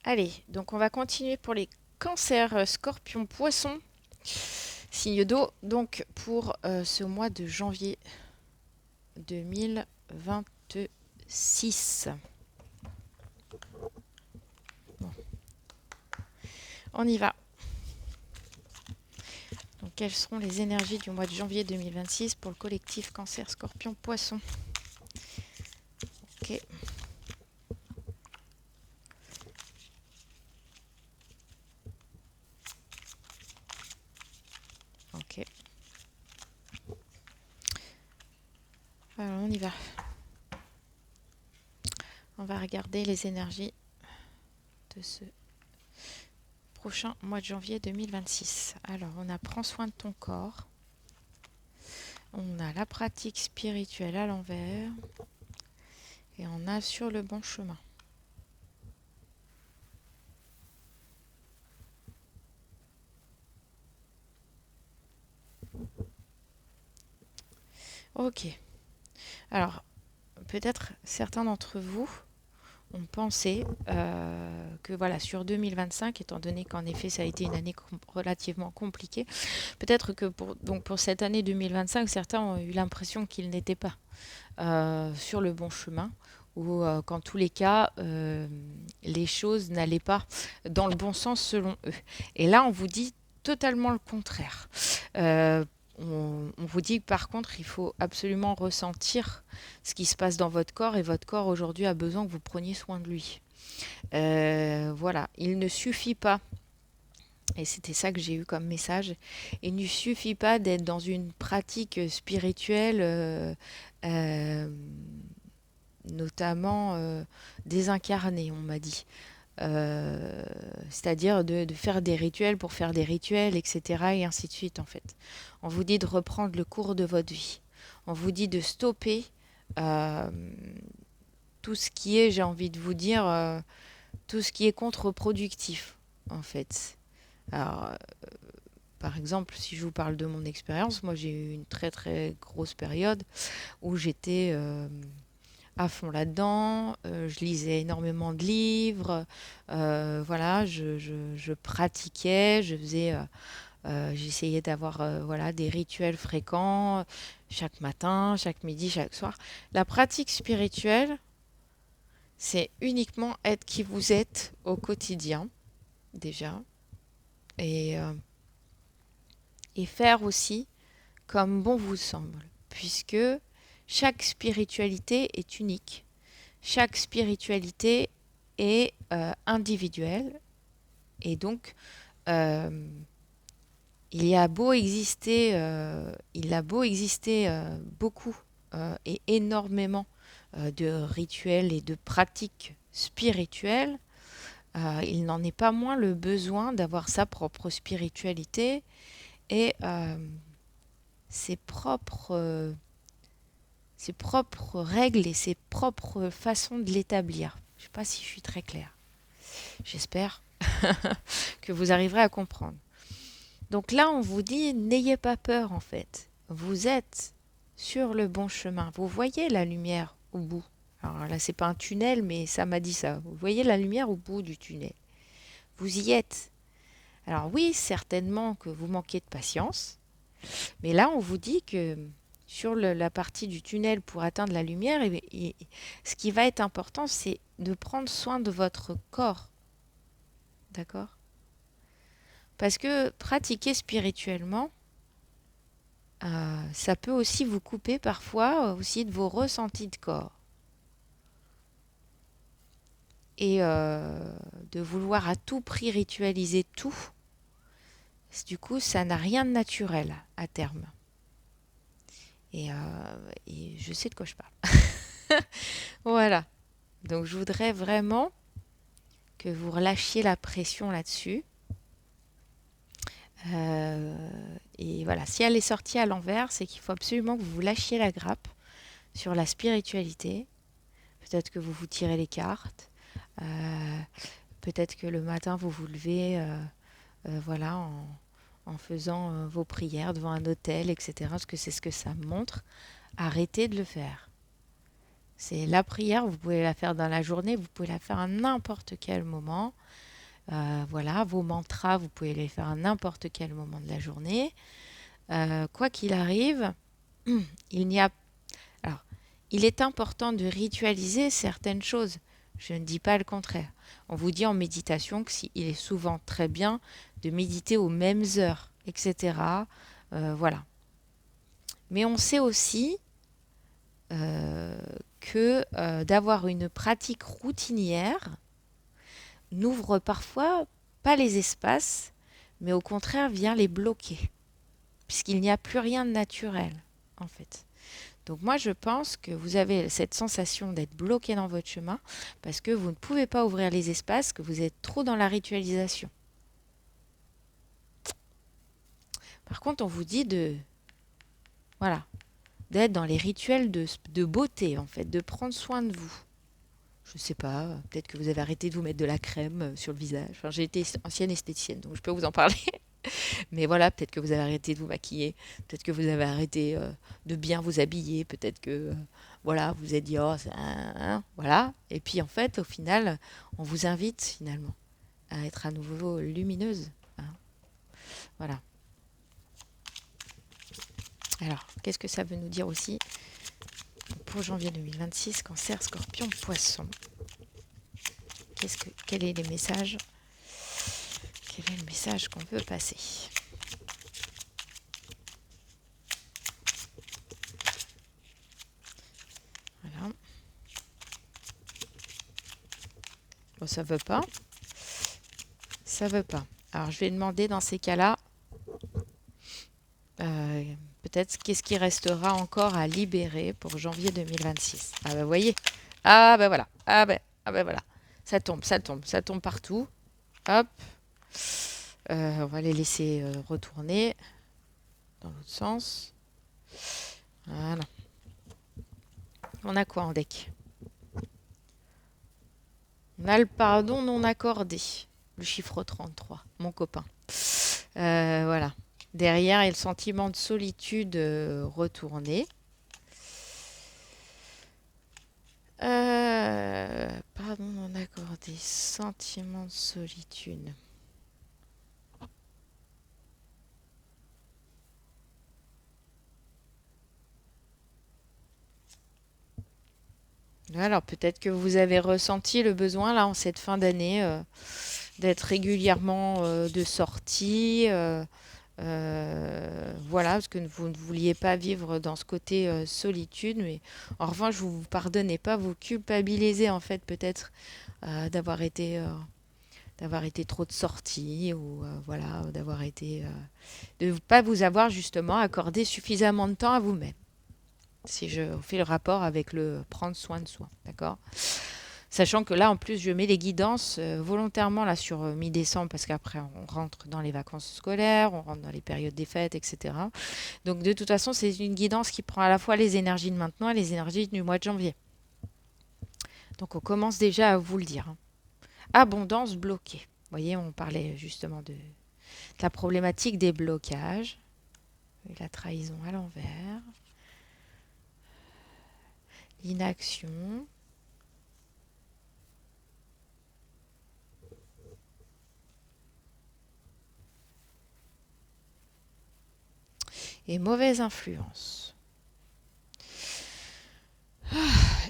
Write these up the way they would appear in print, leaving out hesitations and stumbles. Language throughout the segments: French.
Allez, donc on va continuer pour les cancers scorpions poissons, signe d'eau, donc pour ce mois de janvier 2026. Bon, on y va. Donc quelles seront les énergies du mois de janvier 2026 pour le collectif cancer scorpion poisson? Ok, ok. Alors on y va. On va regarder les énergies de ce prochain mois de janvier 2026. Alors on a prends soin de ton corps. On a la pratique spirituelle à l'envers. Et on a sur le bon chemin. Ok. Alors, peut-être certains d'entre vous ont pensé que voilà, sur 2025, étant donné qu'en effet ça a été une année relativement compliquée, peut-être que pour cette année 2025, certains ont eu l'impression qu'ils n'étaient pas sur le bon chemin ou qu'en tous les cas, les choses n'allaient pas dans le bon sens selon eux. Et là, on vous dit totalement le contraire. Euh, on vous dit que par contre, il faut absolument ressentir ce qui se passe dans votre corps et votre corps aujourd'hui a besoin que vous preniez soin de lui. Voilà, il ne suffit pas, et c'était ça que j'ai eu comme message, il ne suffit pas d'être dans une pratique spirituelle, euh, notamment désincarnée, on m'a dit. C'est-à-dire de faire des rituels pour faire des rituels, etc. et ainsi de suite en fait. On vous dit de reprendre le cours de votre vie. On vous dit de stopper euh, tout ce qui est, j'ai envie de vous dire, tout ce qui est contre-productif en fait. Alors, par exemple, si je vous parle de mon expérience, moi j'ai eu une très très grosse période où j'étais à fond là-dedans. Je lisais énormément de livres. Voilà, je pratiquais, j'essayais d'avoir voilà, des rituels fréquents chaque matin, chaque midi, chaque soir. La pratique spirituelle, c'est uniquement être qui vous êtes au quotidien, déjà, et, euh, et faire aussi comme bon vous semble, puisque chaque spiritualité est unique. Chaque spiritualité est individuelle et donc euh, il a beau exister beaucoup et énormément de rituels et de pratiques spirituelles, il n'en est pas moins le besoin d'avoir sa propre spiritualité et ses propres, euh, ses propres règles et ses propres façons de l'établir. Je ne sais pas si je suis très claire. J'espère que vous arriverez à comprendre. Donc là, on vous dit, n'ayez pas peur en fait. Vous êtes sur le bon chemin. Vous voyez la lumière au bout. Alors là, c'est pas un tunnel, mais ça m'a dit ça. Vous voyez la lumière au bout du tunnel. Vous y êtes. Alors oui, certainement que vous manquez de patience, mais là, on vous dit que sur la partie du tunnel pour atteindre la lumière, ce qui va être important, c'est de prendre soin de votre corps. D'accord? Parce que pratiquer spirituellement, ça peut aussi vous couper parfois aussi de vos ressentis de corps. Et de vouloir à tout prix ritualiser tout, du coup, ça n'a rien de naturel à terme. Et je sais de quoi je parle. Voilà. Donc, je voudrais vraiment que vous relâchiez la pression là-dessus. Et voilà, si elle est sortie à l'envers, c'est qu'il faut absolument que vous lâchiez la grappe sur la spiritualité. Peut-être que vous vous tirez les cartes. Euh, Peut-être que le matin, vous vous levez voilà, en faisant vos prières devant un autel, etc. Parce que c'est ce que ça montre. Arrêtez de le faire. C'est la prière, vous pouvez la faire dans la journée, vous pouvez la faire à n'importe quel moment. Voilà, vos mantras, vous pouvez les faire à n'importe quel moment de la journée. Quoi qu'il arrive, il n'y a... Alors, il est important de ritualiser certaines choses. Je ne dis pas le contraire. On vous dit en méditation que il est souvent très bien de méditer aux mêmes heures, etc. Voilà. Mais on sait aussi euh, que d'avoir une pratique routinière n'ouvre parfois pas les espaces, mais au contraire vient les bloquer, puisqu'il n'y a plus rien de naturel, en fait. Donc moi, je pense que vous avez cette sensation d'être bloqué dans votre chemin parce que vous ne pouvez pas ouvrir les espaces, que vous êtes trop dans la ritualisation. Par contre, on vous dit voilà, d'être dans les rituels de beauté, en fait, de prendre soin de vous. Je sais pas, peut-être que vous avez arrêté de vous mettre de la crème sur le visage. Enfin, j'ai été ancienne esthéticienne, donc je peux vous en parler. Mais voilà, peut-être que vous avez arrêté de vous maquiller, peut-être que vous avez arrêté de bien vous habiller, peut-être que voilà, vous vous êtes dit oh, voilà. Et puis en fait, au final, on vous invite finalement à être à nouveau lumineuse, hein. Voilà. Alors, qu'est-ce que ça veut nous dire aussi pour janvier 2026, Cancer, Scorpion, Poisson? Quel est les messages? Quel est le message qu'on veut passer? Voilà. Bon, ça veut pas. Ça veut pas. Alors, je vais demander dans ces cas-là, euh, peut-être qu'est-ce qui restera encore à libérer pour janvier 2026. Ah ben, vous voyez. Ah ben voilà. Ah ben voilà. Ça tombe partout. Hop. On va les laisser retourner dans l'autre sens. Voilà. On a quoi en deck? On a le pardon non accordé. Le chiffre 33, mon copain. Voilà. Derrière, il y a le sentiment de solitude retourné. Pardon non accordé. Sentiment de solitude. Alors peut-être que vous avez ressenti le besoin là en cette fin d'année d'être régulièrement de sortie. Voilà, parce que vous ne vouliez pas vivre dans ce côté solitude, mais en revanche, vous ne vous pardonnez pas, vous culpabilisez en fait peut-être d'avoir été trop de sorties ou voilà, de ne pas vous avoir justement accordé suffisamment de temps à vous-même. Si je fais le rapport avec le prendre soin de soi, d'accord? Sachant que là, en plus, je mets les guidances volontairement là sur mi-décembre parce qu'après, on rentre dans les vacances scolaires, on rentre dans les périodes des fêtes, etc. Donc, de toute façon, c'est une guidance qui prend à la fois les énergies de maintenant et les énergies du mois de janvier. Donc, on commence déjà à vous le dire, hein. Abondance bloquée. Vous voyez, on parlait justement de la problématique des blocages, la trahison à l'envers, l'inaction. Et mauvaise influence.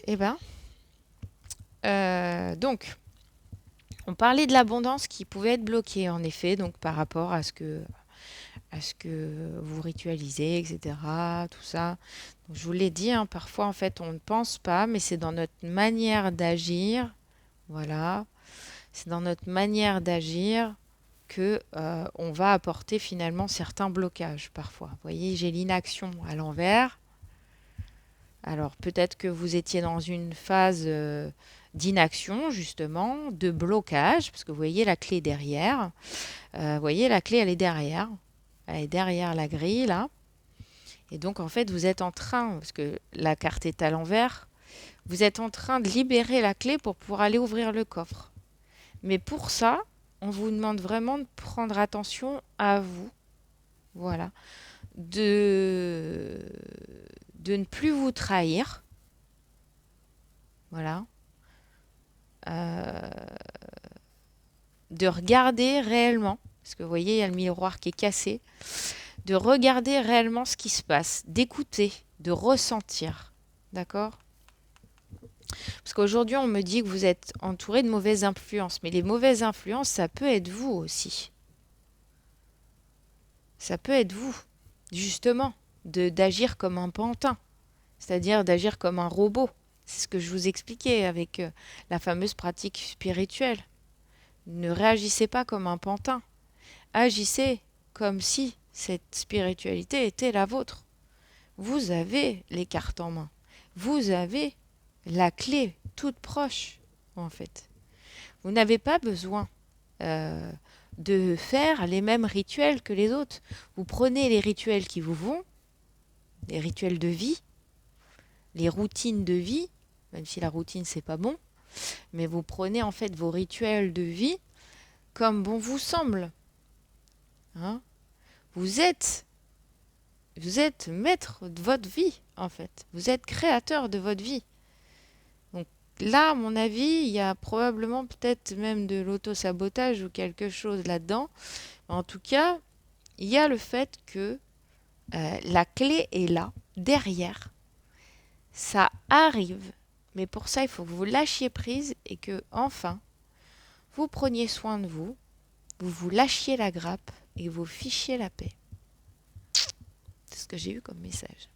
Eh ben, donc, on parlait de l'abondance qui pouvait être bloquée, en effet, donc par rapport à ce que vous ritualisez, etc. Tout ça. Donc, je vous l'ai dit, hein, parfois, en fait, on ne pense pas, mais c'est dans notre manière d'agir. Voilà. C'est dans notre manière d'agir que on va apporter finalement certains blocages parfois. Vous voyez, j'ai l'inaction à l'envers. Alors peut-être que vous étiez dans une phase d'inaction, justement, de blocage, parce que vous voyez la clé derrière. Vous voyez, la clé, elle est derrière. Elle est derrière la grille, là. Et donc, en fait, vous êtes en train, parce que la carte est à l'envers, vous êtes en train de libérer la clé pour pouvoir aller ouvrir le coffre. Mais pour ça, on vous demande vraiment de prendre attention à vous. Voilà. De, de ne plus vous trahir. Voilà. De regarder réellement, parce que vous voyez, il y a le miroir qui est cassé, de regarder réellement ce qui se passe, d'écouter, de ressentir. D'accord? Parce qu'aujourd'hui, on me dit que vous êtes entouré de mauvaises influences, mais les mauvaises influences, ça peut être vous aussi. Ça peut être vous, justement, d'agir comme un pantin, c'est-à-dire d'agir comme un robot. C'est ce que je vous expliquais avec la fameuse pratique spirituelle. Ne réagissez pas comme un pantin. Agissez comme si cette spiritualité était la vôtre. Vous avez les cartes en main. Vous avez la clé toute proche, en fait. Vous n'avez pas besoin euh, de faire les mêmes rituels que les autres. Vous prenez les rituels qui vous vont, les rituels de vie, les routines de vie, même si la routine c'est pas bon, mais vous prenez en fait vos rituels de vie comme bon vous semble. Hein. Vous êtes maître de votre vie, en fait. Vous êtes créateur de votre vie. Donc là, à mon avis, il y a probablement peut-être même de l'auto-sabotage ou quelque chose là-dedans. En tout cas, il y a le fait que la clé est là, derrière. Ça arrive. Mais pour ça, il faut que vous lâchiez prise et que, enfin, vous preniez soin de vous, vous vous lâchiez la grappe et vous fichiez la paix. C'est ce que j'ai eu comme message.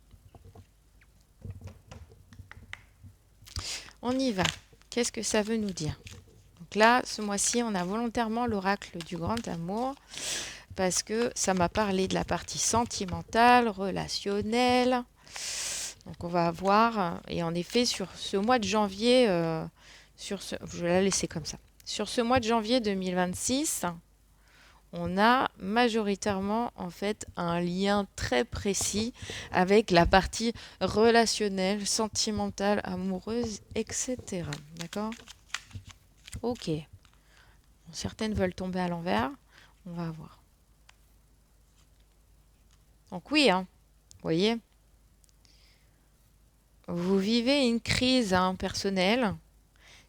On y va. Qu'est-ce que ça veut nous dire? Donc là, ce mois-ci, on a volontairement l'oracle du grand amour parce que ça m'a parlé de la partie sentimentale, relationnelle. Donc on va voir. Et en effet, sur ce mois de janvier, je vais la laisser comme ça. Sur ce mois de janvier 2026, on a majoritairement en fait un lien très précis avec la partie relationnelle, sentimentale, amoureuse, etc. D'accord? Ok. Bon, certaines veulent tomber à l'envers. On va voir. Donc oui, hein, vous voyez, vous vivez une crise personnelle.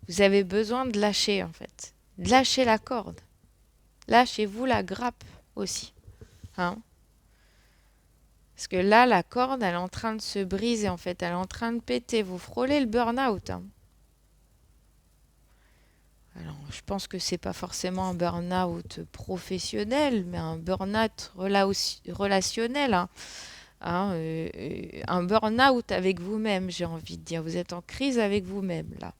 Vous avez besoin de lâcher en fait. De lâcher la corde. Lâchez-vous la grappe aussi. Hein? Parce que là, la corde, elle est en train de se briser en fait. Elle est en train de péter. Vous frôlez le burn-out. Hein. Alors, je pense que c'est pas forcément un burn-out professionnel, mais un burn-out relationnel. Hein. Hein, un burn-out avec vous-même, j'ai envie de dire. Vous êtes en crise avec vous-même, là.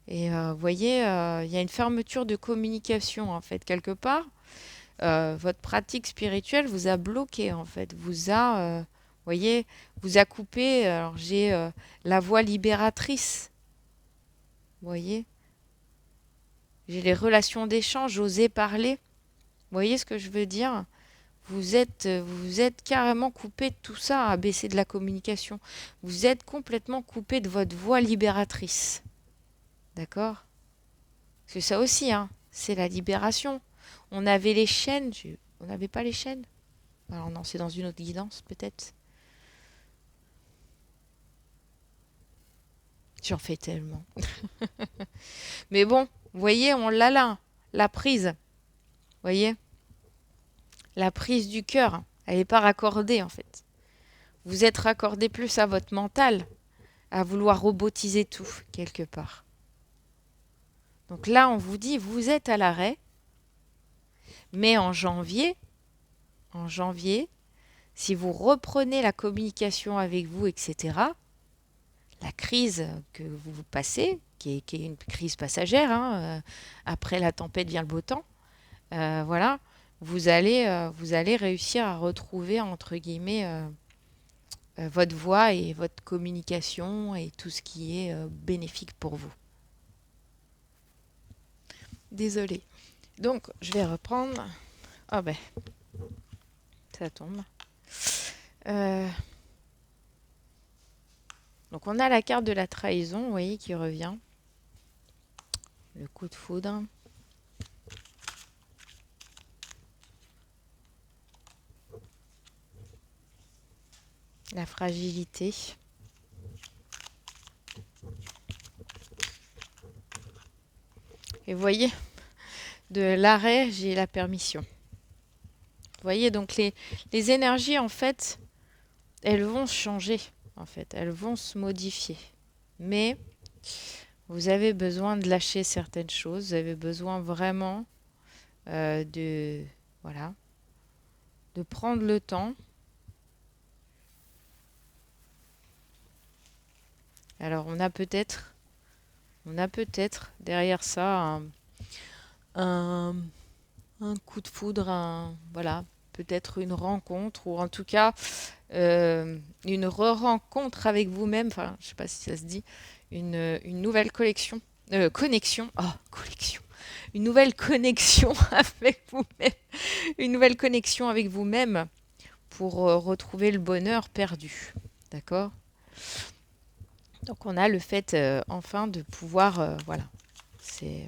Et vous voyez, il y a une fermeture de communication, en fait, quelque part. Votre pratique spirituelle vous a bloqué, en fait. Voyez, vous a coupé. Alors, j'ai la voix libératrice. Vous voyez, j'ai les relations d'échange, oser parler. Vous voyez ce que je veux dire? Vous êtes carrément coupé de tout ça, à baisser de la communication. Vous êtes complètement coupé de votre voix libératrice. D'accord? Parce que ça aussi, hein, c'est la libération. On avait les chaînes. On n'avait pas les chaînes? Alors non, c'est dans une autre guidance, peut-être. J'en fais tellement. Mais bon, vous voyez, on l'a là. La prise. Vous voyez? La prise du cœur. Elle n'est pas raccordée, en fait. Vous êtes raccordé plus à votre mental, à vouloir robotiser tout, quelque part. Donc là, on vous dit, vous êtes à l'arrêt, mais en janvier, si vous reprenez la communication avec vous, etc., la crise que vous passez, qui est une crise passagère, hein, après la tempête vient le beau temps, voilà, vous allez réussir à retrouver, entre guillemets, votre voix et votre communication et tout ce qui est bénéfique pour vous. Désolée. Donc, je vais reprendre. Ah ben, ça tombe. Donc, on a la carte de la trahison, vous voyez, qui revient. Le coup de foudre. La fragilité. Et vous voyez, de l'arrêt, j'ai la permission. Vous voyez, donc les énergies, en fait, elles vont changer, en fait. Elles vont se modifier. Mais vous avez besoin de lâcher certaines choses. Vous avez besoin vraiment de, voilà, de prendre le temps. Alors, on a peut-être derrière ça un, un coup de foudre, voilà, peut-être une rencontre, ou en tout cas une re-rencontre avec vous-même, enfin, je sais pas si ça se dit, une nouvelle connexion, oh, collection, une nouvelle connexion avec vous-même, une nouvelle connexion avec vous-même pour retrouver le bonheur perdu, d'accord? Donc on a le fait enfin de pouvoir, voilà, c'est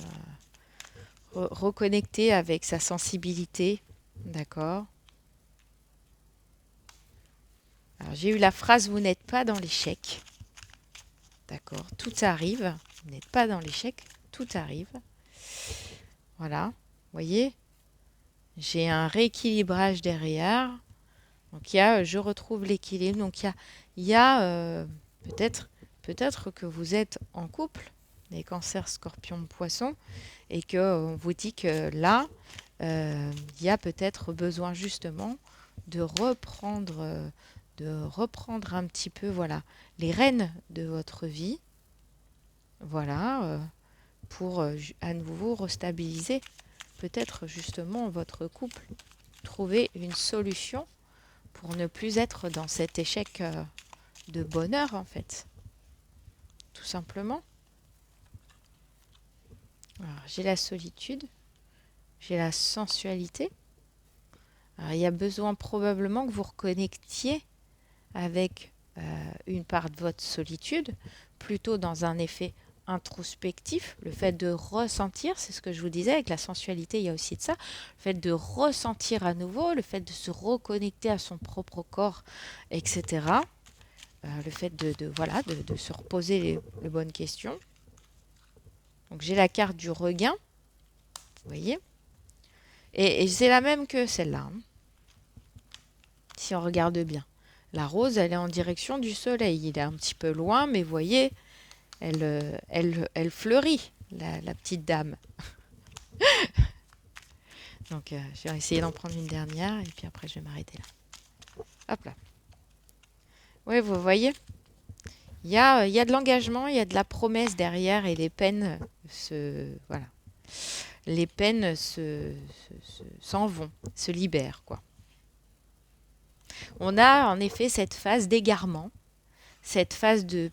reconnecter avec sa sensibilité, d'accord? Alors j'ai eu la phrase vous n'êtes pas dans l'échec, d'accord? Tout arrive, vous n'êtes pas dans l'échec, tout arrive. Voilà, vous voyez, j'ai un rééquilibrage derrière. Donc il y a, je retrouve l'équilibre. Donc il y a peut-être que vous êtes en couple, les cancers, scorpions, poissons, et que on vous dit que là, il y a peut-être besoin justement de reprendre un petit peu, voilà, les rênes de votre vie, voilà, pour à nouveau restabiliser peut-être justement votre couple, trouver une solution pour ne plus être dans cet échec de bonheur en fait, tout simplement. Alors, j'ai la solitude, j'ai la sensualité. Alors, il y a besoin probablement que vous reconnectiez avec une part de votre solitude, plutôt dans un effet introspectif, le fait de ressentir, c'est ce que je vous disais, avec la sensualité, il y a aussi de ça, le fait de ressentir à nouveau, le fait de se reconnecter à son propre corps, etc. Le fait voilà, de se reposer les bonnes questions. Donc j'ai la carte du regain, vous voyez, et c'est la même que celle-là, hein, si on regarde bien. La rose, elle est en direction du soleil. Il est un petit peu loin, mais vous voyez, elle fleurit, la petite dame. Donc, je vais essayer d'en prendre une dernière, et puis après, je vais m'arrêter là. Hop là. Oui, vous voyez, il y a de l'engagement, il y a de la promesse derrière, et les peines voilà. Les peines s'en vont, se libèrent, quoi. On a en effet cette phase d'égarement, cette phase de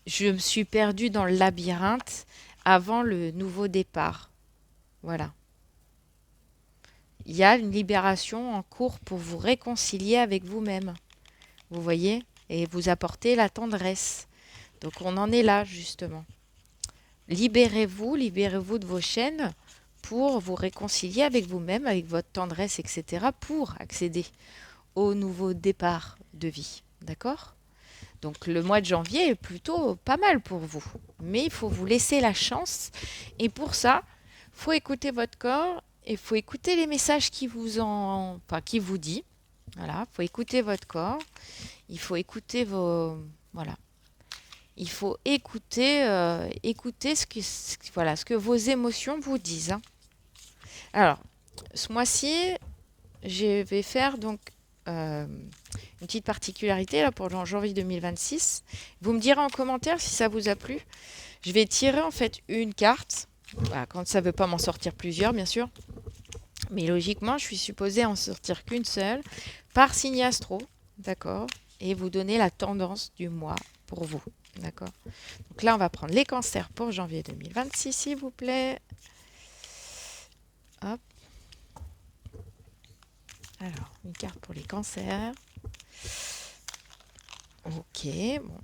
je me suis perdue dans le labyrinthe avant le nouveau départ. Voilà. Il y a une libération en cours pour vous réconcilier avec vous-même. Vous voyez? Et vous apporter la tendresse. Donc on en est là, justement. Libérez-vous de vos chaînes pour vous réconcilier avec vous-même, avec votre tendresse, etc., pour accéder au nouveau départ de vie. D'accord? Donc le mois de janvier est plutôt pas mal pour vous. Mais il faut vous laisser la chance. Et pour ça, il faut écouter votre corps et il faut écouter les messages qui qui vous dit. Voilà, il faut écouter votre corps. Il faut écouter voilà. Il faut écouter ce que vos émotions vous disent, hein. Alors, ce mois-ci, je vais faire donc une petite particularité là pour janvier 2026. Vous me direz en commentaire si ça vous a plu. Je vais tirer en fait une carte. Voilà, quand ça ne veut pas m'en sortir plusieurs, bien sûr. Mais logiquement, je suis supposée en sortir qu'une seule par signe astro. D'accord? Et vous donner la tendance du mois pour vous. D'accord? Donc là, on va prendre les cancers pour janvier 2026, s'il vous plaît. Hop. Alors, une carte pour les cancers. Ok, bon,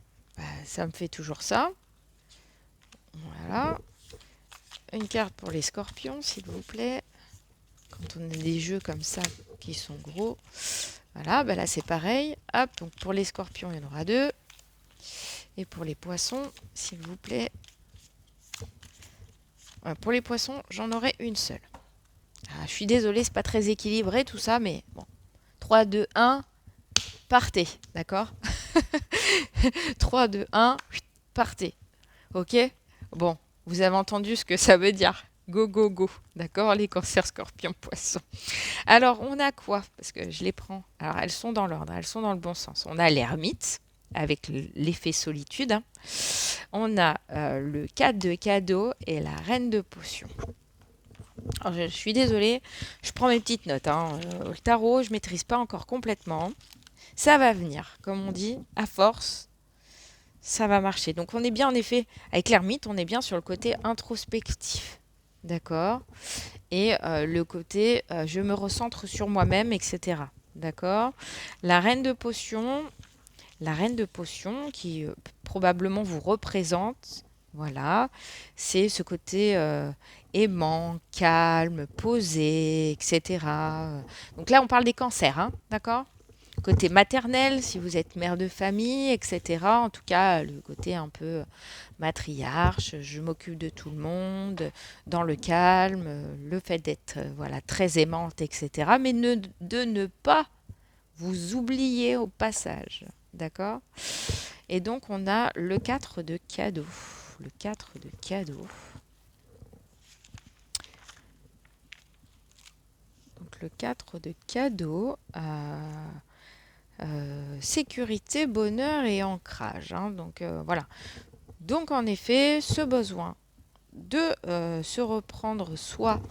ça me fait toujours ça. Voilà. Une carte pour les scorpions, s'il vous plaît. Quand on a des jeux comme ça qui sont gros. Voilà, là c'est pareil. Hop, donc pour les scorpions, il y en aura deux. Et pour les poissons, s'il vous plaît. Pour les poissons, j'en aurai une seule. Ah, je suis désolée, c'est pas très équilibré tout ça, mais bon. 3, 2, 1, partez, d'accord? 3, 2, 1, partez. Ok? Bon, vous avez entendu ce que ça veut dire. Go, go, go. D'accord, les cancers, scorpions, poissons. Alors, on a quoi? Parce que je les prends. Alors, elles sont dans l'ordre, elles sont dans le bon sens. On a l'ermite, avec l'effet solitude, hein. On a le 4 de cadeau et la reine de potions. Alors, je suis désolée, je prends mes petites notes, hein. Le tarot, je maîtrise pas encore complètement. Ça va venir, comme on dit, à force, ça va marcher. Donc on est bien en effet, avec l'ermite, on est bien sur le côté introspectif. D'accord? Et le côté je me recentre sur moi-même, etc. D'accord? La reine de potions, la reine de potions qui probablement vous représente, voilà, c'est ce côté aimant, calme, posé, etc. Donc là, on parle des cancers, hein, d'accord? Côté maternel, si vous êtes mère de famille, etc. En tout cas, le côté un peu matriarche, je m'occupe de tout le monde, dans le calme, le fait d'être voilà, très aimante, etc. Mais de ne pas vous oublier au passage. D'accord? Et donc, on a le 4 de cadeau. Le 4 de cadeau. Donc, le 4 de cadeau. Sécurité, bonheur et ancrage, hein. Donc voilà. Donc en effet, ce besoin de se reprendre soi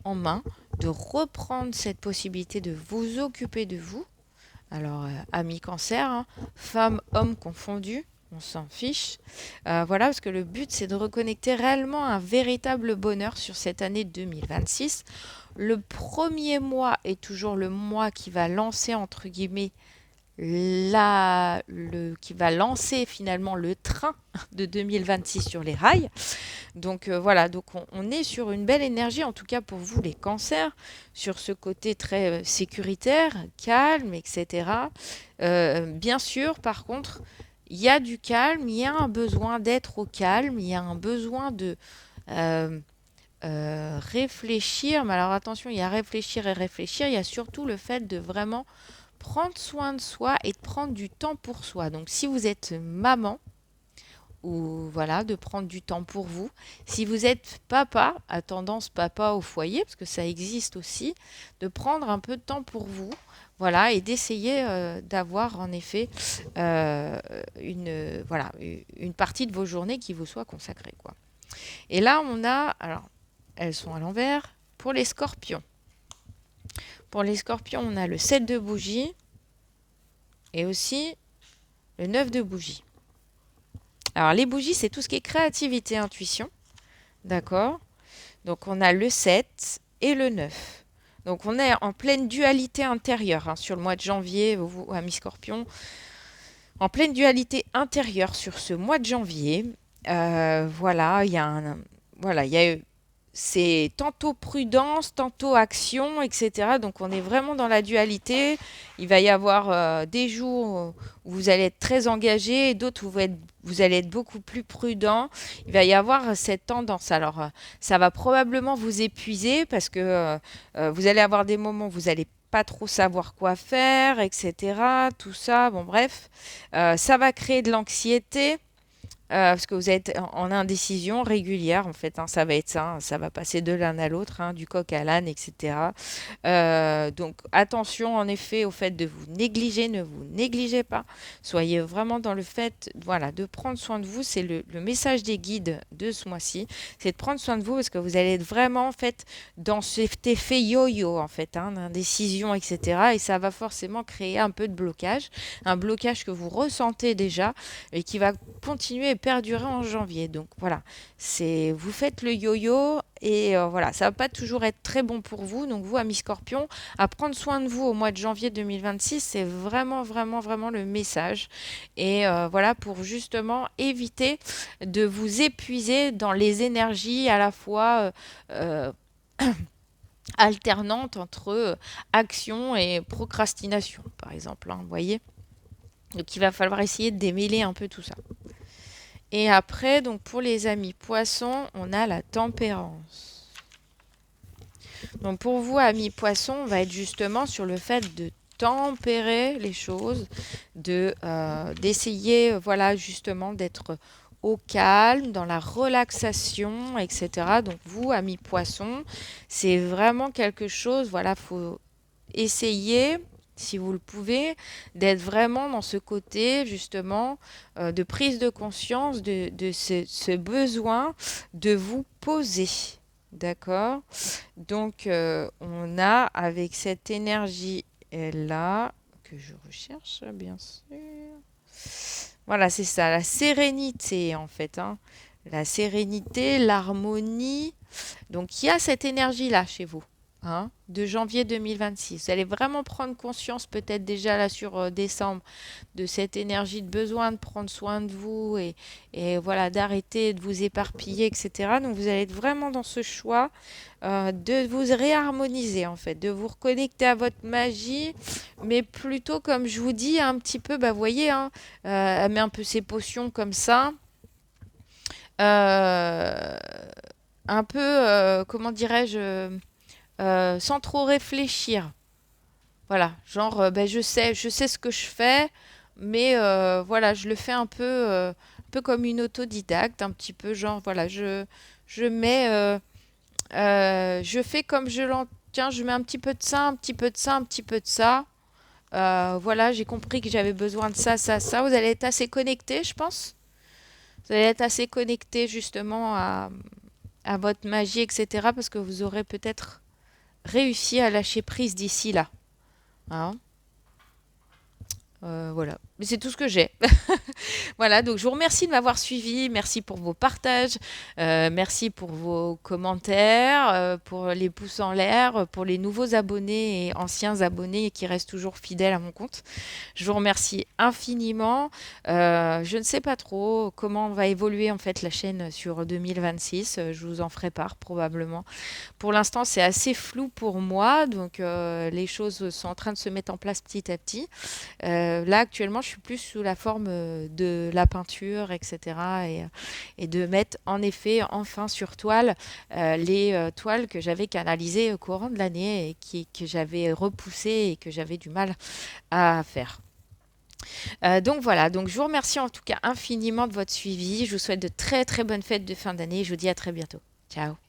en main, de reprendre cette possibilité de vous occuper de vous. Alors, amis cancer, hein, femmes, hommes confondus, on s'en fiche. Voilà, parce que le but, c'est de reconnecter réellement un véritable bonheur sur cette année 2026. Le premier mois est toujours le mois qui va lancer, entre guillemets, qui va lancer finalement le train de 2026 sur les rails. Donc voilà, donc on est sur une belle énergie, en tout cas pour vous les cancers, sur ce côté très sécuritaire, calme, etc. Bien sûr, par contre, il y a du calme, il y a un besoin d'être au calme, il y a un besoin de euh, réfléchir. Mais alors attention, il y a réfléchir et réfléchir, il y a surtout le fait de vraiment prendre soin de soi et de prendre du temps pour soi. Donc si vous êtes maman, ou voilà, de prendre du temps pour vous. Si vous êtes papa, à tendance papa au foyer, parce que ça existe aussi, de prendre un peu de temps pour vous, voilà, et d'essayer d'avoir en effet voilà, une partie de vos journées qui vous soit consacrée, quoi. Et là, on a, alors, elles sont à l'envers, pour les scorpions. Pour les scorpions, on a le 7 de bougie et aussi le 9 de bougie. Alors, les bougies, c'est tout ce qui est créativité, intuition. D'accord? Donc, on a le 7 et le 9. Donc, on est en pleine dualité intérieure, hein, sur le mois de janvier, vous, amis scorpions. En pleine dualité intérieure sur ce mois de janvier. Voilà, il y a voilà, il y a c'est tantôt prudence, tantôt action, etc. Donc on est vraiment dans la dualité. Il va y avoir des jours où vous allez être très engagé et d'autres où vous allez être beaucoup plus prudent. Il va y avoir cette tendance. Alors ça va probablement vous épuiser parce que vous allez avoir des moments où vous allez pas trop savoir quoi faire, etc. Tout ça, bon bref, ça va créer de l'anxiété. Parce que vous êtes en indécision régulière, en fait, hein, ça va être ça, hein, ça va passer de l'un à l'autre, hein, du coq à l'âne, etc. Donc attention en effet au fait de vous négliger, ne vous négligez pas. Soyez vraiment dans le fait, voilà, de prendre soin de vous. C'est le message des guides de ce mois-ci, c'est de prendre soin de vous parce que vous allez être vraiment en fait dans cet effet yo-yo en fait, hein, d'indécision, etc. Et ça va forcément créer un peu de blocage, un blocage que vous ressentez déjà et qui va continuer et perdurer en janvier. Donc voilà, vous faites le yo-yo et voilà, ça va pas toujours être très bon pour vous. Donc vous, amis scorpions, à prendre soin de vous au mois de janvier 2026, c'est vraiment, vraiment, vraiment le message. Et voilà, pour justement éviter de vous épuiser dans les énergies à la fois alternantes entre action et procrastination, par exemple, hein, vous voyez. Donc il va falloir essayer de démêler un peu tout ça. Et après, donc pour les amis poissons, on a la tempérance. Donc pour vous, amis poissons, on va être justement sur le fait de tempérer les choses, d'essayer, voilà, justement d'être au calme, dans la relaxation, etc. Donc vous, amis poissons, c'est vraiment quelque chose, voilà, faut essayer, si vous le pouvez, d'être vraiment dans ce côté justement de prise de conscience de ce besoin de vous poser. D'accord? Donc, on a avec cette énergie-là, que je recherche, bien sûr. Voilà, c'est ça, la sérénité en fait, hein. La sérénité, l'harmonie. Donc, il y a cette énergie-là chez vous, hein, de janvier 2026. Vous allez vraiment prendre conscience, peut-être déjà là sur décembre, de cette énergie de besoin de prendre soin de vous et voilà, d'arrêter de vous éparpiller, etc. Donc, vous allez être vraiment dans ce choix de vous réharmoniser, en fait, de vous reconnecter à votre magie, mais plutôt, comme je vous dis, un petit peu, bah, vous voyez, hein, elle met un peu ses potions comme ça. Euh, un peu, comment dirais-je, sans trop réfléchir. Voilà, genre, ben, je sais ce que je fais, mais voilà, je le fais un peu comme une autodidacte, un petit peu, genre, voilà, je mets, je fais comme je l'entends, tiens, je mets un petit peu de ça, un petit peu de ça, un petit peu de ça. Voilà, j'ai compris que j'avais besoin de ça, ça, ça. Vous allez être assez connecté, je pense. Vous allez être assez connecté justement à votre magie, etc. Parce que vous aurez peut-être réussi à lâcher prise d'ici là. Hein. Voilà. Mais c'est tout ce que j'ai. Voilà, donc je vous remercie de m'avoir suivi. Merci pour vos partages. Merci pour vos commentaires, pour les pouces en l'air, pour les nouveaux abonnés et anciens abonnés qui restent toujours fidèles à mon compte. Je vous remercie infiniment. Je ne sais pas trop comment va évoluer en fait la chaîne sur 2026. Je vous en ferai part probablement. Pour l'instant, c'est assez flou pour moi, donc les choses sont en train de se mettre en place petit à petit. Là, actuellement, je suis plus sous la forme de la peinture, etc. Et de mettre en effet enfin sur toile les toiles que j'avais canalisées au courant de l'année et que j'avais repoussées et que j'avais du mal à faire. Donc voilà, donc je vous remercie en tout cas infiniment de votre suivi. Je vous souhaite de très très bonnes fêtes de fin d'année. Je vous dis à très bientôt. Ciao.